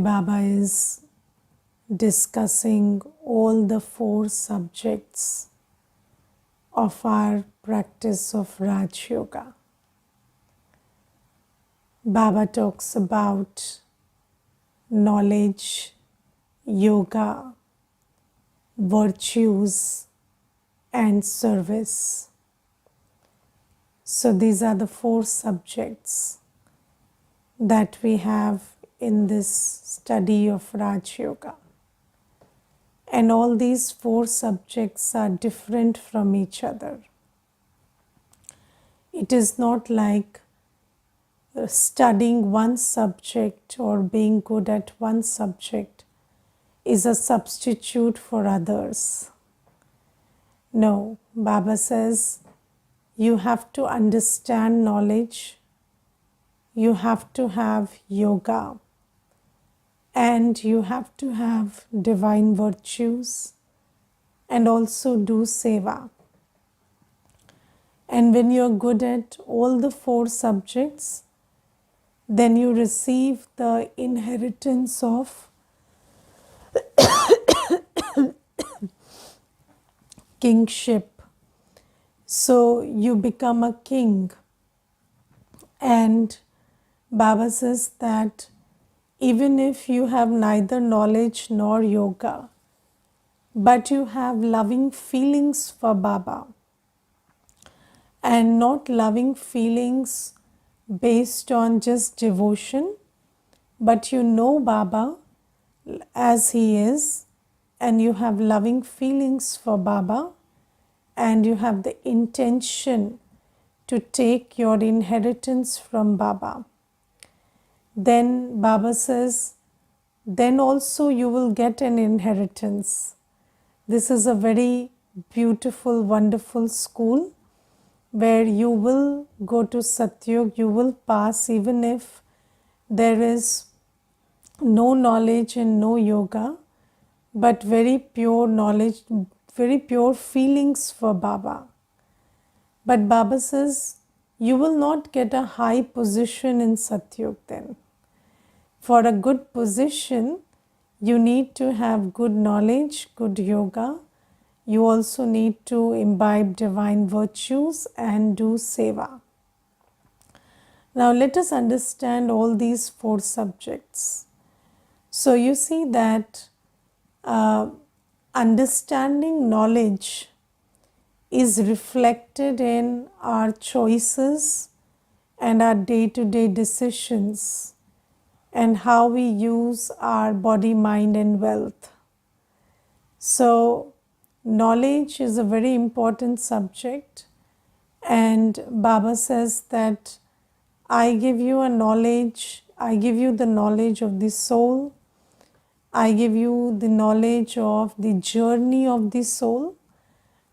Baba is discussing all the 4 subjects of our practice of Raj Yoga. Baba talks about knowledge, yoga, virtues, and service. So these are the 4 subjects that we have in this study of Raj Yoga. And all these 4 subjects are different from each other. It is not like studying one subject or being good at one subject is a substitute for others. No, Baba says you have to understand knowledge, you have to have yoga, and you have to have divine virtues and also do seva. And when you're good at all the 4 subjects, then you receive the inheritance of kingship. So you become a king. And Baba says that even if you have neither knowledge nor yoga, but you have loving feelings for Baba, and not loving feelings based on just devotion, but you know Baba as he is, and you have loving feelings for Baba, and you have the intention to take your inheritance from Baba, then Baba says, then also you will get an inheritance. This is a very beautiful, wonderful school where you will go to Satyug, you will pass even if there is no knowledge and no yoga, but very pure knowledge, very pure feelings for Baba. But Baba says, you will not get a high position in Satyug then. For a good position, you need to have good knowledge, good yoga. You also need to imbibe divine virtues and do seva. Now let us understand all these 4 subjects. So you see that understanding knowledge is reflected in our choices and our day-to-day decisions and how we use our body, mind and wealth. So knowledge is a very important subject, and Baba says that I give you a knowledge, I give you the knowledge of the soul, I give you the knowledge of the journey of the soul,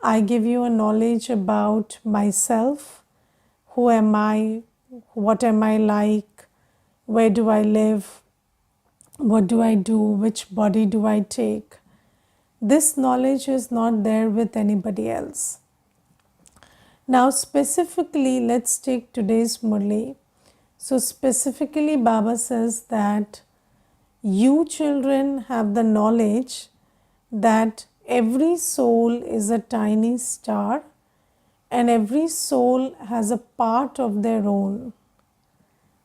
I give you a knowledge about myself, who am I, what am I like, where do I live, what do I do, which body do I take. This knowledge is not there with anybody else. Now specifically, let's take today's Murli. So specifically Baba says that you children have the knowledge that every soul is a tiny star and every soul has a part of their own.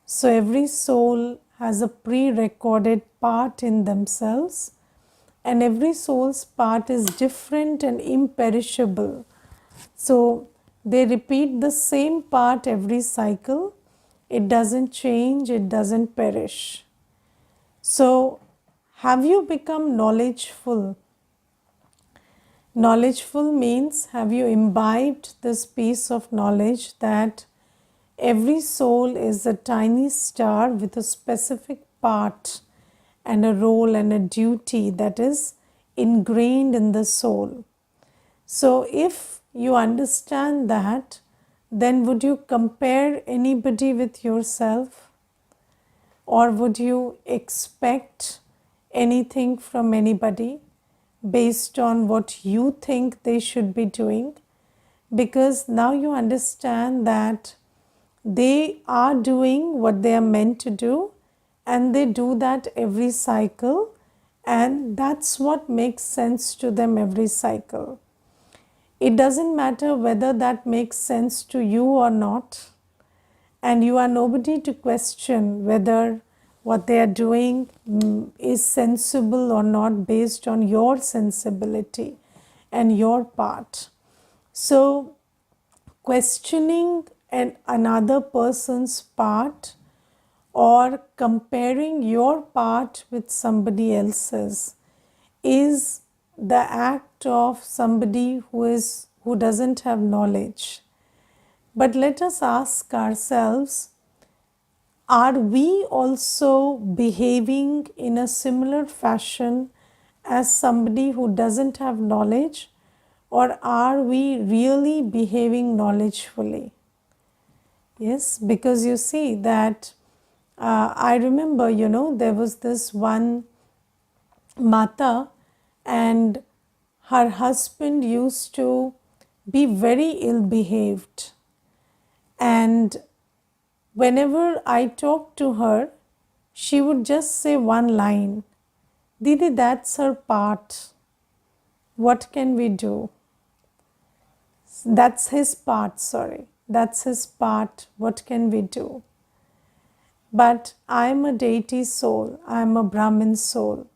So every soul has a pre-recorded part in themselves, and every soul's part is different and imperishable. So they repeat the same part every cycle. It doesn't change, it doesn't perish. So have you become knowledgeful? Knowledgeful means, have you imbibed this piece of knowledge that every soul is a tiny star with a specific part and a role and a duty that is ingrained in the soul. So if you understand that, then would you compare anybody with yourself? Or would you expect anything from anybody based on what you think they should be doing? Because now you understand that they are doing what they are meant to do, and they do that every cycle, and that's what makes sense to them every cycle. It doesn't matter whether that makes sense to you or not, and you are nobody to question whether what they are doing is sensible or not based on your sensibility and your part. So, questioning another person's part or comparing your part with somebody else's is the act of somebody who doesn't have knowledge. But let us ask ourselves, are we also behaving in a similar fashion as somebody who doesn't have knowledge, or are we really behaving knowledgefully? Yes, because you see that I remember, there was this one Mata, and her husband used to be very ill behaved, and whenever I talked to her, she would just say one line, Didi, that's her part. What can we do? That's his part, sorry. That's his part. What can we do? But I am a deity soul. I am a Brahmin soul.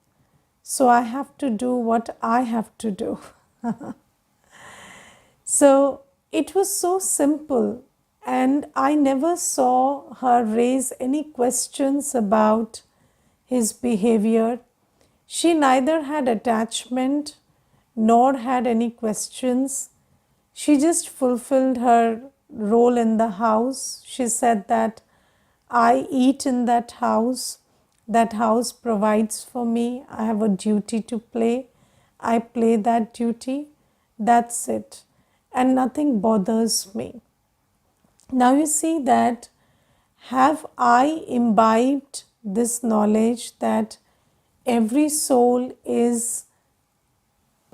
So I have to do what I have to do. So it was so simple, and I never saw her raise any questions about his behavior. She neither had attachment nor had any questions. She just fulfilled her role in the house. She said that I eat in that house provides for me, I have a duty to play, I play that duty, that's it, and nothing bothers me. Now you see that, have I imbibed this knowledge that every soul has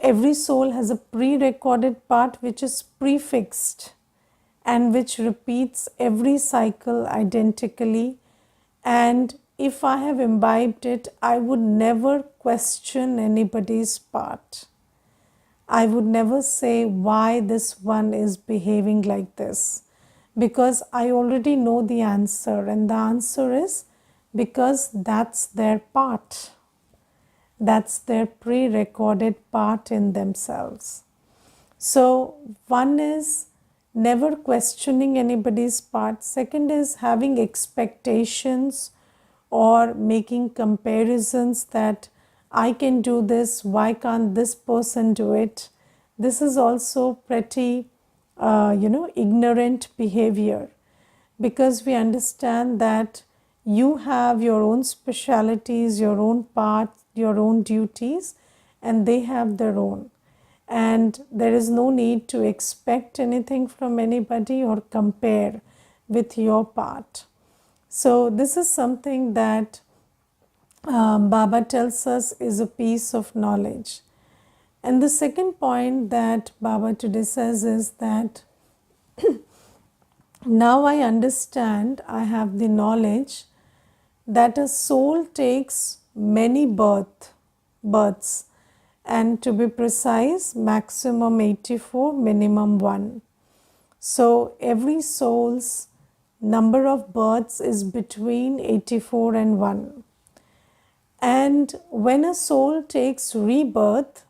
a pre-recorded part which is prefixed and which repeats every cycle identically, and if I have imbibed it, I would never question anybody's part. I would never say why this one is behaving like this, because I already know the answer, and the answer is because that's their part. That's their pre-recorded part in themselves. So one is never questioning anybody's part. Second is having expectations or making comparisons that I can do this, why can't this person do it? This is also pretty, ignorant behavior, because we understand that you have your own specialities, your own parts, your own duties, and they have their own. And there is no need to expect anything from anybody or compare with your part. So this is something that Baba tells us is a piece of knowledge. And the second point that Baba today says is that now I understand, I have the knowledge that a soul takes many births, and to be precise, maximum 84, minimum 1. So every soul's number of births is between 84 and 1. And when a soul takes rebirth,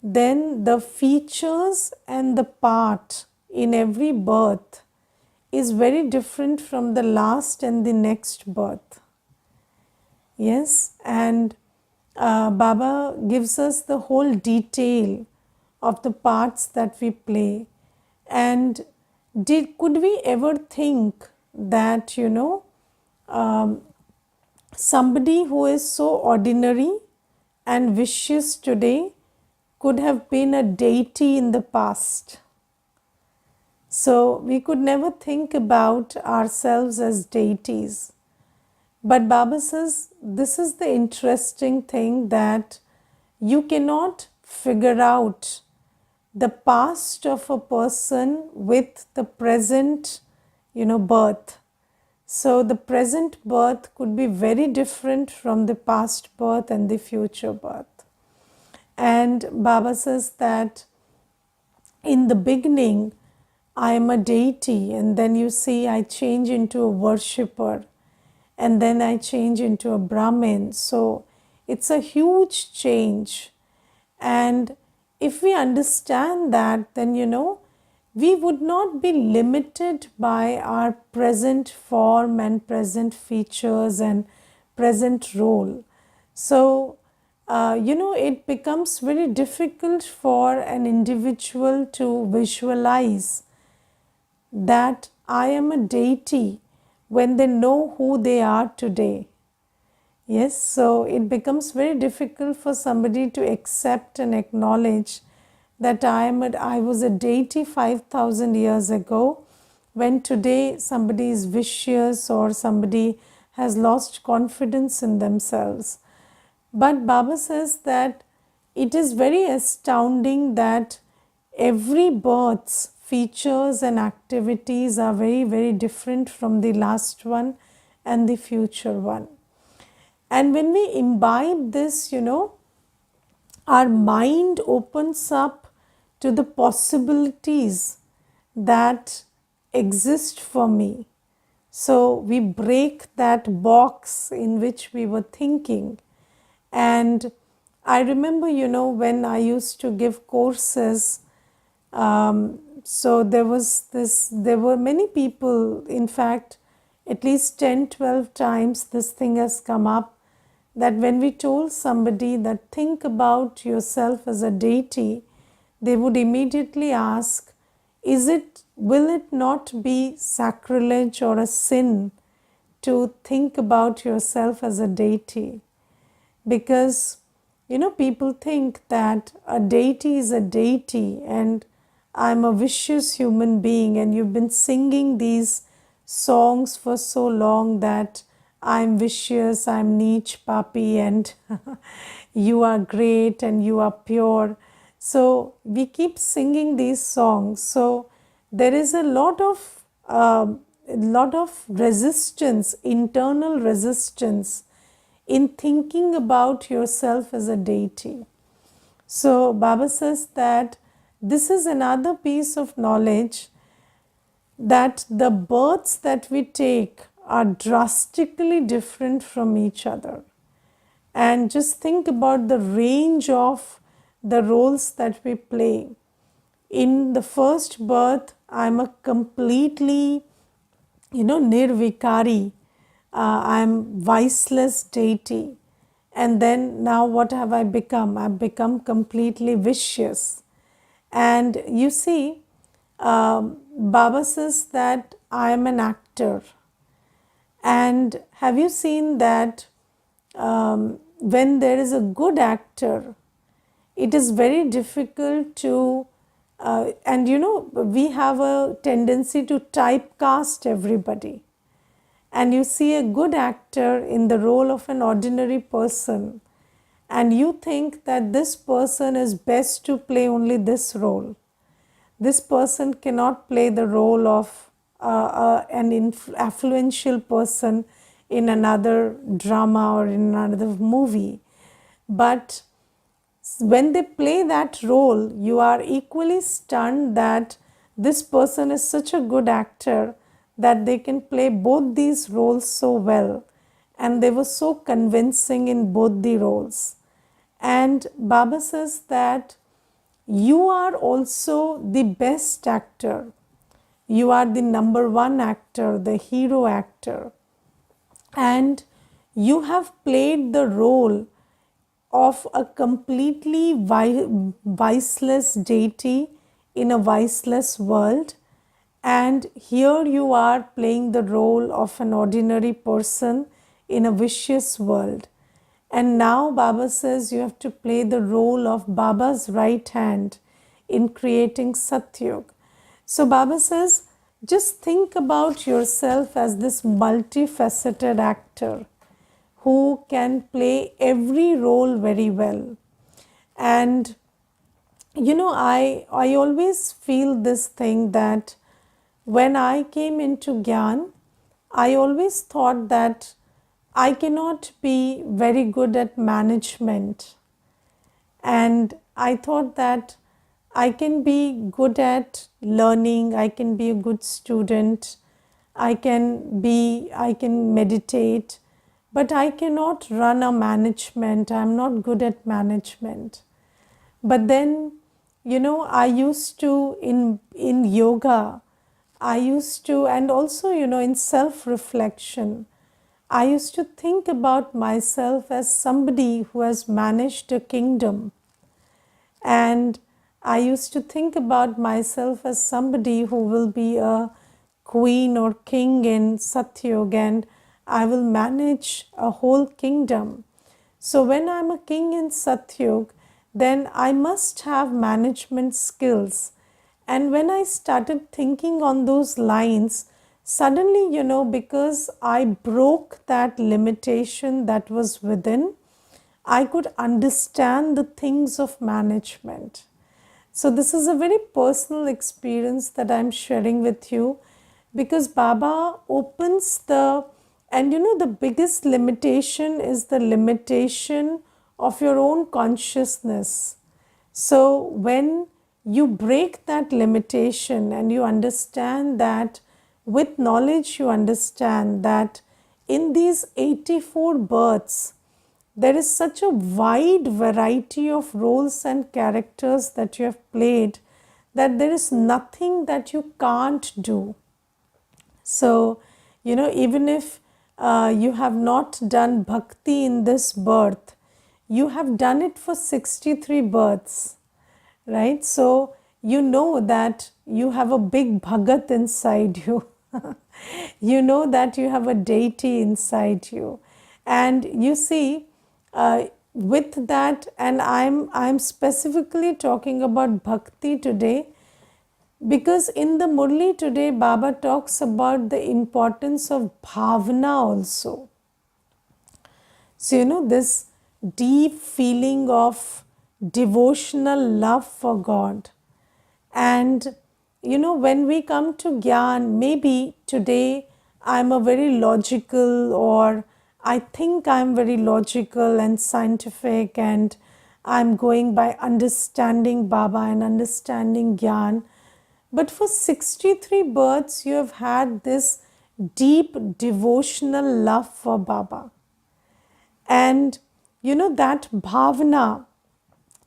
then the features and the part in every birth is very different from the last and the next birth. Yes, and Baba gives us the whole detail of the parts that we play. And could we ever think that, somebody who is so ordinary and vicious today could have been a deity in the past? So we could never think about ourselves as deities. But Baba says this is the interesting thing, that you cannot figure out the past of a person with the present, birth. So the present birth could be very different from the past birth and the future birth. And Baba says that in the beginning, I am a deity, and then you see I change into a worshipper, and then I change into a Brahmin. So it's a huge change. And if we understand that, then we would not be limited by our present form and present features and present role. So, it becomes very difficult for an individual to visualize that I am a deity when they know who they are today. Yes, so it becomes very difficult for somebody to accept and acknowledge that I was a deity 5,000 years ago, when today somebody is vicious or somebody has lost confidence in themselves. But Baba says that it is very astounding that every birth's features and activities are very, very different from the last one and the future one. And when we imbibe this, our mind opens up to the possibilities that exist for me. So we break that box in which we were thinking. And I remember, when I used to give courses, so there were many people, in fact, at least 10, 12 times this thing has come up, that when we told somebody that think about yourself as a deity, they would immediately ask, will it not be sacrilege or a sin to think about yourself as a deity? Because people think that a deity is a deity and I'm a vicious human being, and you've been singing these songs for so long that I'm vicious, I'm niche papi, and you are great and you are pure. So we keep singing these songs. So there is a lot of resistance, internal resistance, in thinking about yourself as a deity. So Baba says that this is another piece of knowledge, that the births that we take are drastically different from each other. And just think about the range of the roles that we play. In the first birth, I'm a completely, nirvikari. I'm viceless deity. And then now what have I become? I've become completely vicious. And you see, Baba says that I am an actor. And have you seen that when there is a good actor, it is very difficult to, and we have a tendency to typecast everybody. And you see a good actor in the role of an ordinary person, and you think that this person is best to play only this role. This person cannot play the role of an affluential person in another drama or in another movie. But when they play that role, you are equally stunned that this person is such a good actor that they can play both these roles so well, and they were so convincing in both the roles. And Baba says that you are also the best actor. You are the number one actor, the hero actor. And you have played the role of a completely viceless deity in a viceless world. And here you are playing the role of an ordinary person in a vicious world. And now Baba says you have to play the role of Baba's right hand in creating Satyug. So Baba says, just think about yourself as this multifaceted actor who can play every role very well. And I always feel this thing that when I came into Gyan, I always thought that I cannot be very good at management, and I thought that I can be good at learning, I can be a good student, I can meditate, but I cannot run a management. I'm not good at management. But then, I used to in yoga, I used to, and also, in self reflection, I used to think about myself as somebody who has managed a kingdom. And I used to think about myself as somebody who will be a queen or king in Satyug, and I will manage a whole kingdom. So when I'm a king in Satyug, then I must have management skills. And when I started thinking on those lines, suddenly, because I broke that limitation that was within, I could understand the things of management. So, this is a very personal experience that I'm sharing with you, because Baba opens and the biggest limitation is the limitation of your own consciousness. So, when you break that limitation and you understand that, with knowledge, you understand that in these 84 births, there is such a wide variety of roles and characters that you have played, that there is nothing that you can't do. So, even if you have not done bhakti in this birth, you have done it for 63 births, right? So, you know that you have a big bhagat inside you. You know that you have a deity inside you. And you see, with that, and I'm specifically talking about bhakti today, because in the Murli today, Baba talks about the importance of bhavana also. So, this deep feeling of devotional love for God. And, when we come to Gyan, maybe today I'm a very logical, or I think I'm very logical and scientific, and I'm going by understanding Baba and understanding Gyan. But for 63 births, you have had this deep devotional love for Baba. And that bhavana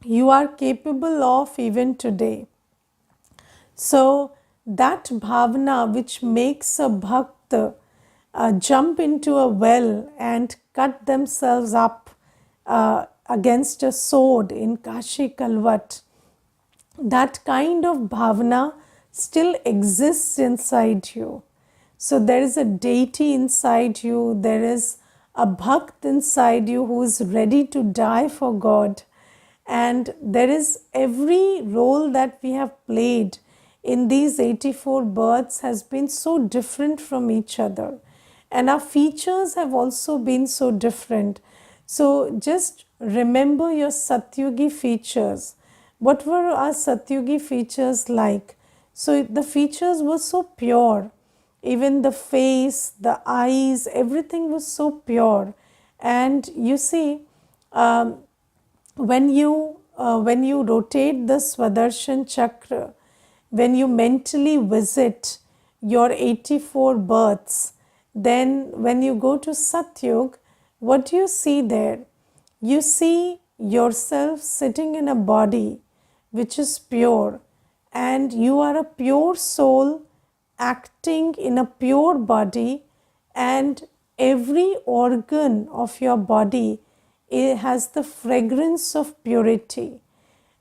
you are capable of even today. So, that bhavana which makes a bhakt jump into a well and cut themselves up against a sword in Kashi Kalvat, that kind of bhavana still exists inside you. So there is a deity inside you, there is a bhakt inside you who is ready to die for God. And there is every role that we have played in these 84 births has been so different from each other. And our features have also been so different. So just remember your Satyugi features. What were our Satyugi features like? So the features were so pure. Even the face, the eyes, everything was so pure. And you see, when you rotate the Swadershan Chakra, when you mentally visit your 84 births, then when you go to Satyug, what do you see there? You see yourself sitting in a body which is pure, and you are a pure soul acting in a pure body, and every organ of your body, it has the fragrance of purity.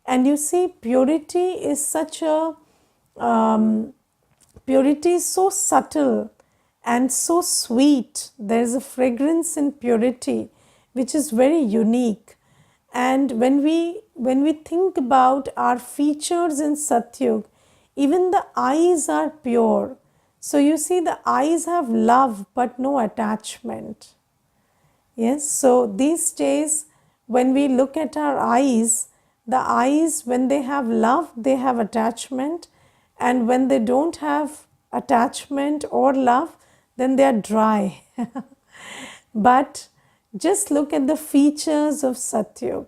And you see, purity is such a purity is so subtle and so sweet. There is a fragrance in purity which is very unique. And when we think about our features in Satyug, even the eyes are pure. So you see, the eyes have love but no attachment. Yes, so these days when we look at our eyes, the eyes, when they have love, they have attachment, and when they don't have attachment or love, then they are dry. But just look at the features of Satyug.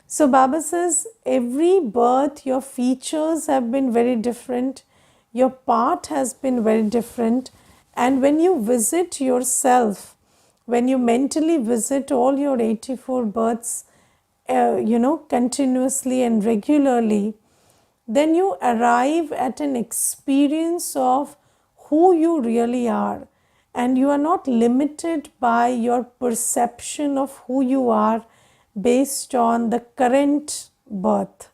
So Baba says, every birth, your features have been very different, your path has been very different, and when you visit yourself, when you mentally visit all your 84 births, continuously and regularly, then you arrive at an experience of who you really are, and you are not limited by your perception of who you are based on the current birth.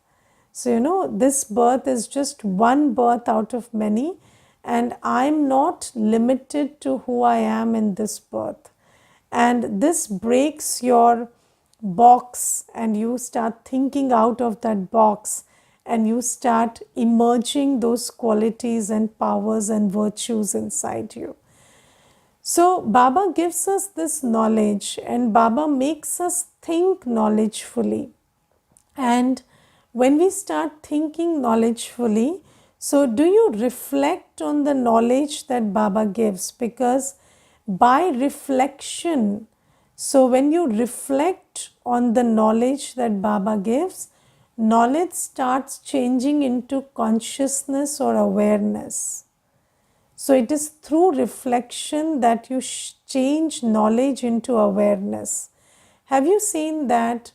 So, this birth is just one birth out of many, and I'm not limited to who I am in this birth. And this breaks your box, and you start thinking out of that box, and you start emerging those qualities and powers and virtues inside you. So Baba gives us this knowledge, and Baba makes us think knowledgefully. And when we start thinking knowledgefully, so do you reflect on the knowledge that Baba gives? Because by reflection, so when you reflect on the knowledge that Baba gives, knowledge starts changing into consciousness or awareness. So it is through reflection that you change knowledge into awareness. Have you seen that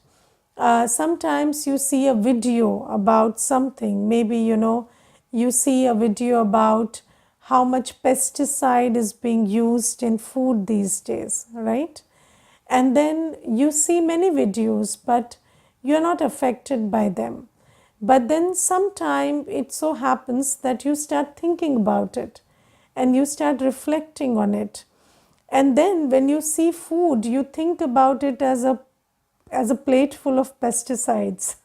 sometimes you see a video about something? Maybe you see a video about how much pesticide is being used in food these days, right? And then you see many videos, but you're not affected by them. But then sometime it so happens that you start thinking about it, and you start reflecting on it. And then when you see food, you think about it as a plate full of pesticides.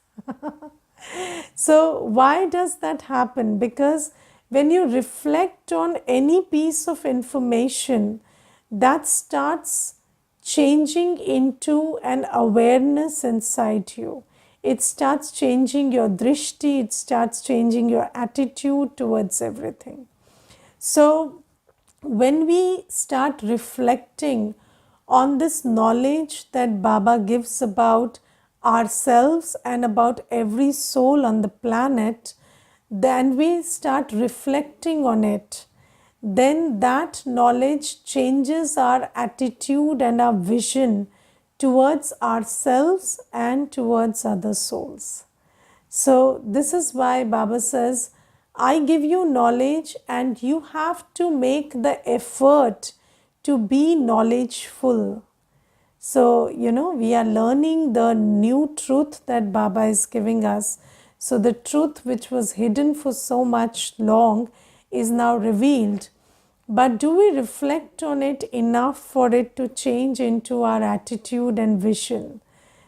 So why does that happen? Because when you reflect on any piece of information, that starts changing into an awareness inside you. It starts changing your drishti, it starts changing your attitude towards everything. So when we start reflecting on this knowledge that Baba gives about ourselves and about every soul on the planet, then we start reflecting on it, then that knowledge changes our attitude and our vision towards ourselves and towards other souls. So this is why Baba says, I give you knowledge and you have to make the effort to be knowledgeful. So, we are learning the new truth that Baba is giving us. So the truth which was hidden for so much long is now revealed. But do we reflect on it enough for it to change into our attitude and vision?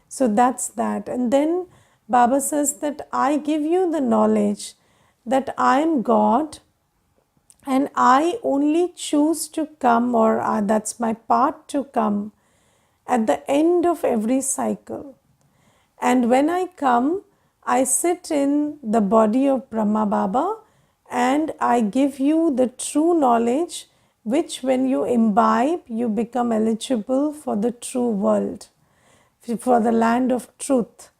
So that's that. And then Baba says that I give you the knowledge that I am God, and I only choose to come, or that's my part to come at the end of every cycle. And when I come, I sit in the body of Brahma Baba, and I give you the true knowledge, which when you imbibe, you become eligible for the true world, for the land of truth.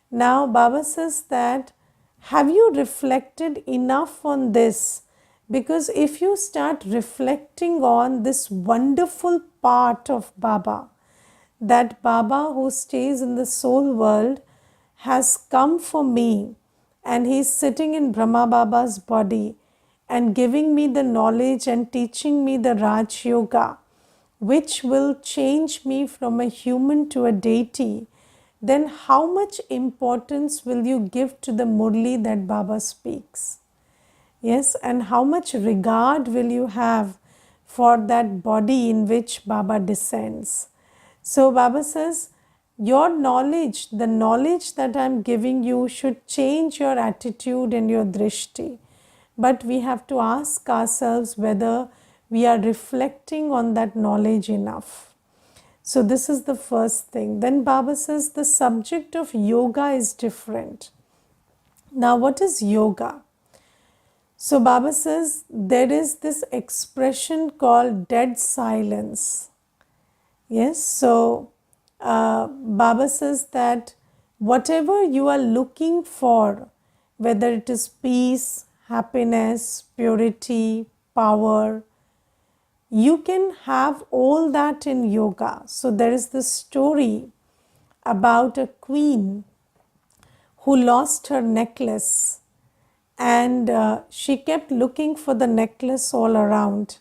Now Baba says that, have you reflected enough on this? Because if you start reflecting on this wonderful part of Baba, that Baba who stays in the soul world has come for me, and he is sitting in Brahma Baba's body and giving me the knowledge and teaching me the Raj Yoga, which will change me from a human to a deity, then how much importance will you give to the Murli that Baba speaks? Yes, and how much regard will you have for that body in which Baba descends? So Baba says, your knowledge, the knowledge that I am giving you should change your attitude and your drishti. But we have to ask ourselves whether we are reflecting on that knowledge enough. So this is the first thing. Then Baba says the subject of yoga is different. Now what is yoga? So Baba says there is this expression called dead silence. Yes, so Baba says that whatever you are looking for, whether it is peace, happiness, purity, power, you can have all that in yoga. So there is this story about a queen who lost her necklace, and she kept looking for the necklace all around,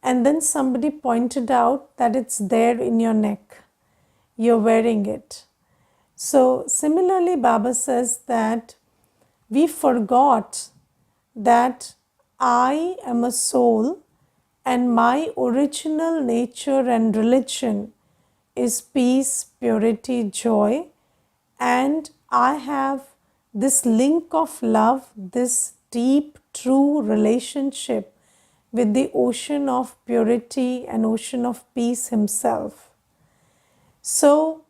and then somebody pointed out that it's there in your neck, you're wearing it. So similarly Baba says that we forgot that I am a soul and my original nature and religion is peace, purity, joy, and I have this link of love, this deep, true relationship with the ocean of purity and ocean of peace himself. So,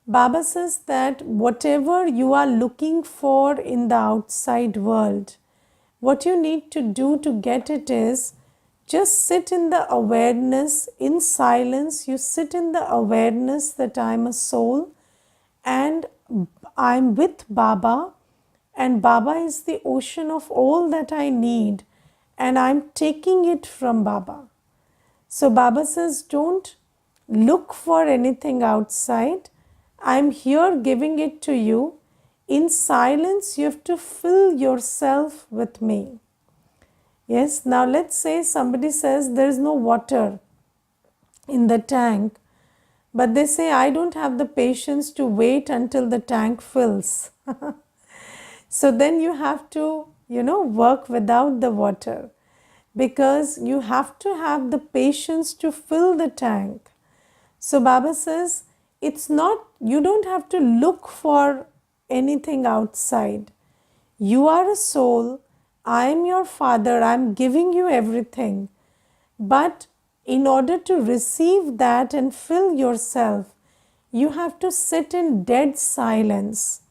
Baba says that whatever you are looking for in the outside world, what you need to do to get it is just sit in the awareness, in silence. You sit in the awareness that I am a soul and I am with Baba, and Baba is the ocean of all that I need, and I am taking it from Baba. So Baba says, don't look for anything outside. I'm here giving it to you. In silence, you have to fill yourself with me. Yes, now let's say somebody says there is no water in the tank, but they say, I don't have the patience to wait until the tank fills. So then you have to, work without the water, because you have to have the patience to fill the tank. So Baba says, it's not, you don't have to look for anything outside. You are a soul. I am your father. I am giving you everything. But in order to receive that and fill yourself, you have to sit in dead silence.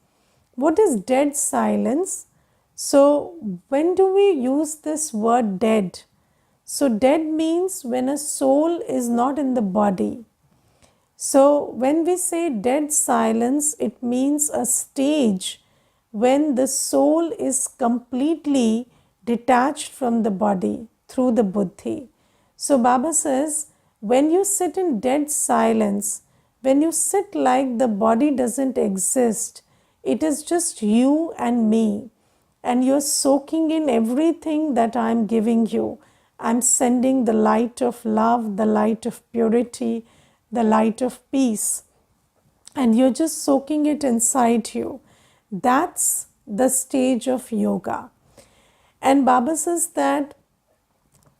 What is dead silence? So, when do we use this word dead? So, dead means when a soul is not in the body. So, when we say dead silence, it means a stage when the soul is completely detached from the body through the buddhi. So, Baba says, when you sit in dead silence, when you sit like the body doesn't exist, it is just you and me, and you're soaking in everything that I'm giving you. I'm sending the light of love, the light of purity, the light of peace, and you're just soaking it inside you. That's the stage of yoga. And Baba says that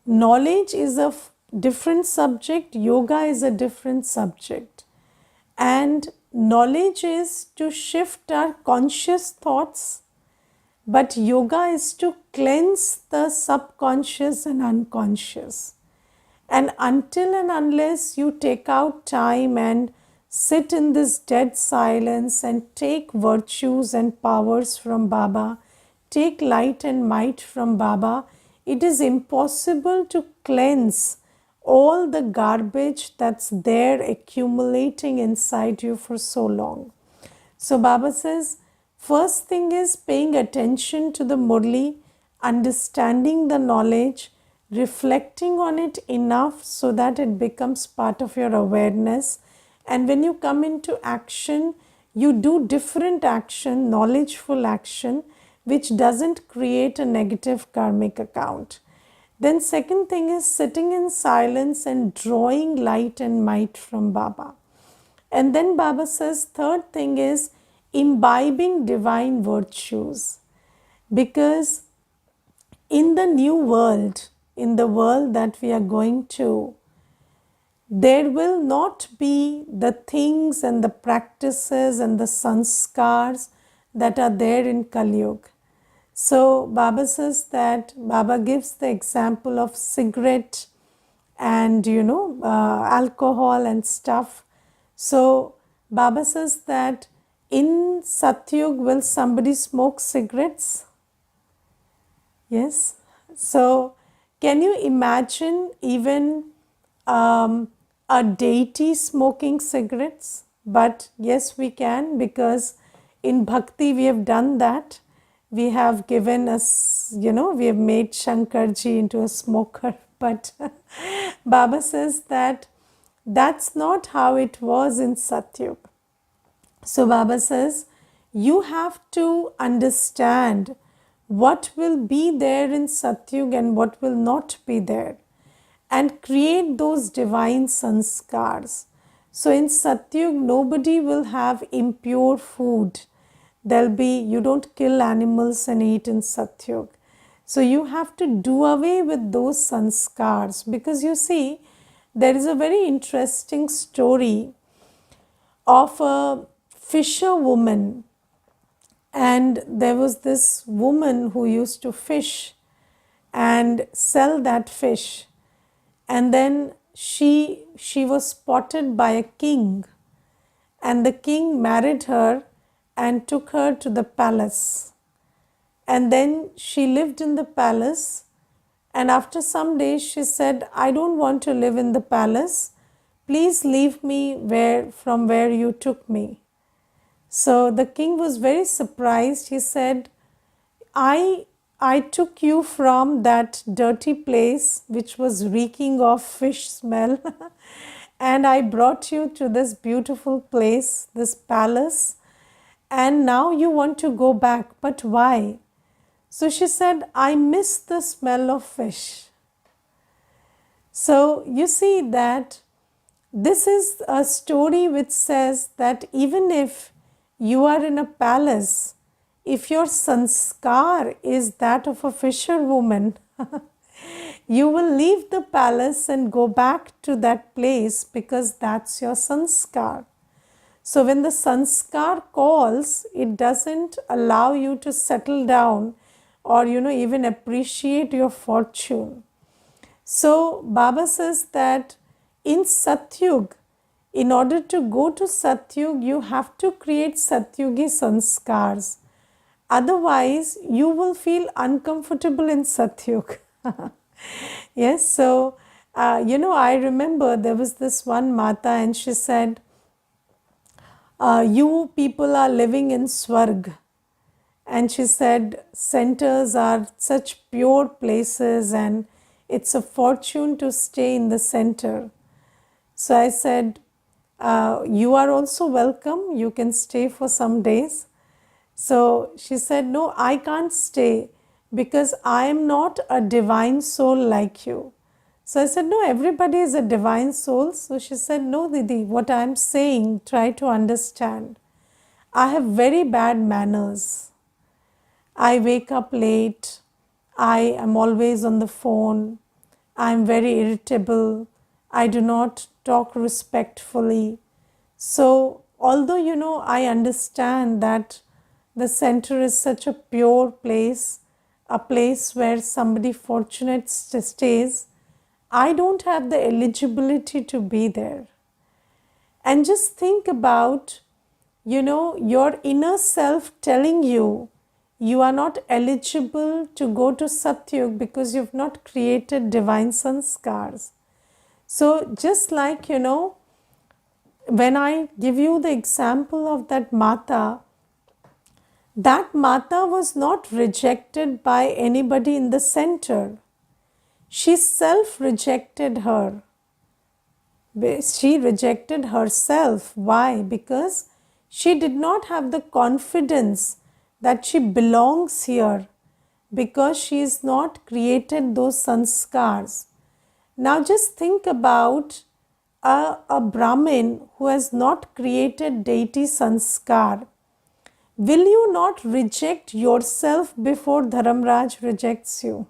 knowledge is a different subject, yoga is a different subject. And knowledge is to shift our conscious thoughts, but yoga is to cleanse the subconscious and unconscious. And until and unless you take out time and sit in this dead silence and take virtues and powers from Baba, take light and might from Baba, it is impossible to cleanse all the garbage that's there accumulating inside you for so long. So Baba says, first thing is paying attention to the Murli, understanding the knowledge, reflecting on it enough so that it becomes part of your awareness. And when you come into action, you do different action, knowledgeful action, which doesn't create a negative karmic account. Then second thing is sitting in silence and drawing light and might from Baba. And then Baba says, third thing is imbibing divine virtues. Because in the new world, in the world that we are going to, there will not be the things and the practices and the sanskars that are there in Kali Yuga. So Baba says that, Baba gives the example of cigarette and alcohol and stuff. So Baba says that in Satyug, will somebody smoke cigarettes? Yes. So, can you imagine even a deity smoking cigarettes? But yes, we can, because in bhakti we have done that. We have given us, we have made Shankarji into a smoker. But Baba says that that's not how it was in Satyug. So Baba says, you have to understand what will be there in Satyug and what will not be there, and create those divine sanskars. So in Satyug, nobody will have impure food. There'll be, you don't kill animals and eat in Satyug. So you have to do away with those sanskars, because you see, there is a very interesting story of a fisherwoman, and there was this woman who used to fish and sell that fish, and then she was spotted by a king, and the king married her and took her to the palace, and then she lived in the palace, and after some days she said, I don't want to live in the palace, please leave me from where you took me. So the king was very surprised. He said, I took you from that dirty place which was reeking of fish smell and I brought you to this beautiful place, this palace, and now you want to go back, but why? So she said, I miss the smell of fish. So you see that this is a story which says that even if you are in a palace, if your sanskar is that of a fisherwoman, you will leave the palace and go back to that place because that's your sanskar. So when the sanskar calls, it doesn't allow you to settle down or even appreciate your fortune. So Baba says that in Satyug, in order to go to Satyug, you have to create Satyugi sanskars. Otherwise, you will feel uncomfortable in Satyug. Yes, so I remember there was this one Mata, and she said, you people are living in Swarg. And she said, centers are such pure places and it's a fortune to stay in the center. So I said, you are also welcome. You can stay for some days. So she said, no, I can't stay because I am not a divine soul like you. So I said, no, everybody is a divine soul. So she said, no, Didi, what I am saying, try to understand. I have very bad manners. I wake up late. I am always on the phone. I am very irritable. I do not talk respectfully. So, although I understand that the center is such a pure place, a place where somebody fortunate stays, I don't have the eligibility to be there. And just think about, your inner self telling you you are not eligible to go to Satyug because you've not created divine sanskars. So just like, when I give you the example of that Mata was not rejected by anybody in the center. She self-rejected her. She rejected herself. Why? Because she did not have the confidence that she belongs here, because she has not created those sanskars. Now just think about a Brahmin who has not created deity sanskar. Will you not reject yourself before Dharamraj rejects you?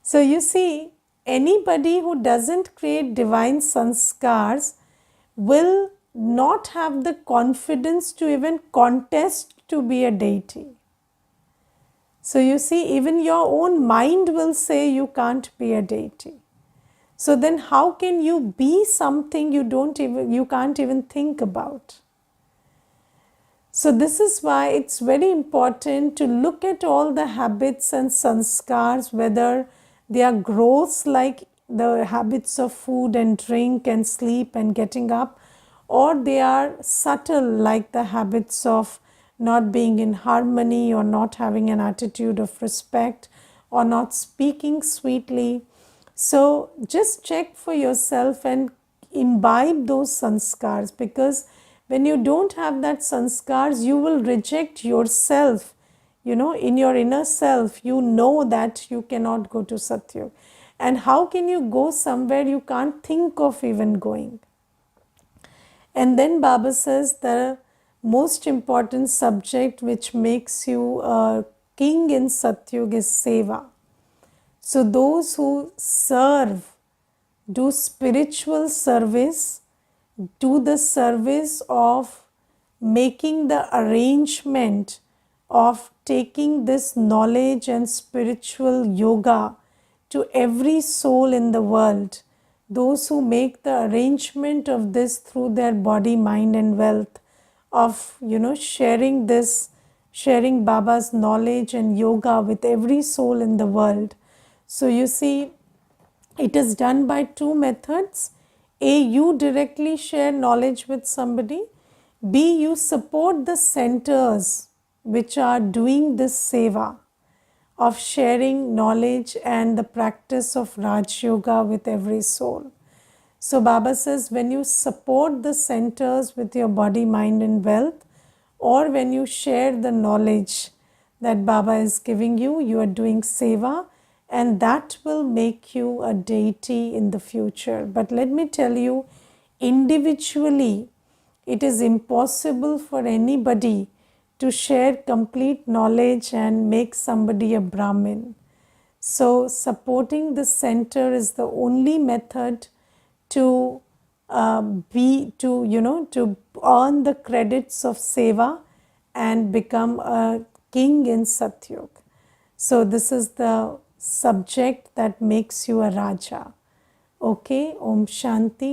So you see, anybody who doesn't create divine sanskars will not have the confidence to even contest to be a deity. So you see, even your own mind will say you can't be a deity. So then how can you be something you can't even think about? So this is why it's very important to look at all the habits and sanskars, whether they are gross like the habits of food and drink and sleep and getting up, or they are subtle like the habits of not being in harmony or not having an attitude of respect or not speaking sweetly. So just check for yourself and imbibe those sanskars, because when you don't have that sanskars, you will reject yourself. In your inner self, you know that you cannot go to Satyug. And how can you go somewhere you can't think of even going? And then Baba says the most important subject which makes you a king in Satyug is seva. So those who serve, do spiritual service, do the service of making the arrangement of taking this knowledge and spiritual yoga to every soul in the world. Those who make the arrangement of this through their body, mind and wealth, of sharing this, sharing Baba's knowledge and yoga with every soul in the world. So you see, it is done by two methods. A, you directly share knowledge with somebody. B, you support the centers which are doing this seva of sharing knowledge and the practice of Raj Yoga with every soul. So Baba says, when you support the centers with your body, mind and wealth, or when you share the knowledge that Baba is giving you, you are doing seva, and that will make you a deity in the future. But let me tell you, individually, it is impossible for anybody to share complete knowledge and make somebody a Brahmin. So supporting the center is the only method to to earn the credits of seva and become a king in Satyug. So this is the subject that makes you a Raja. Okay, Om Shanti.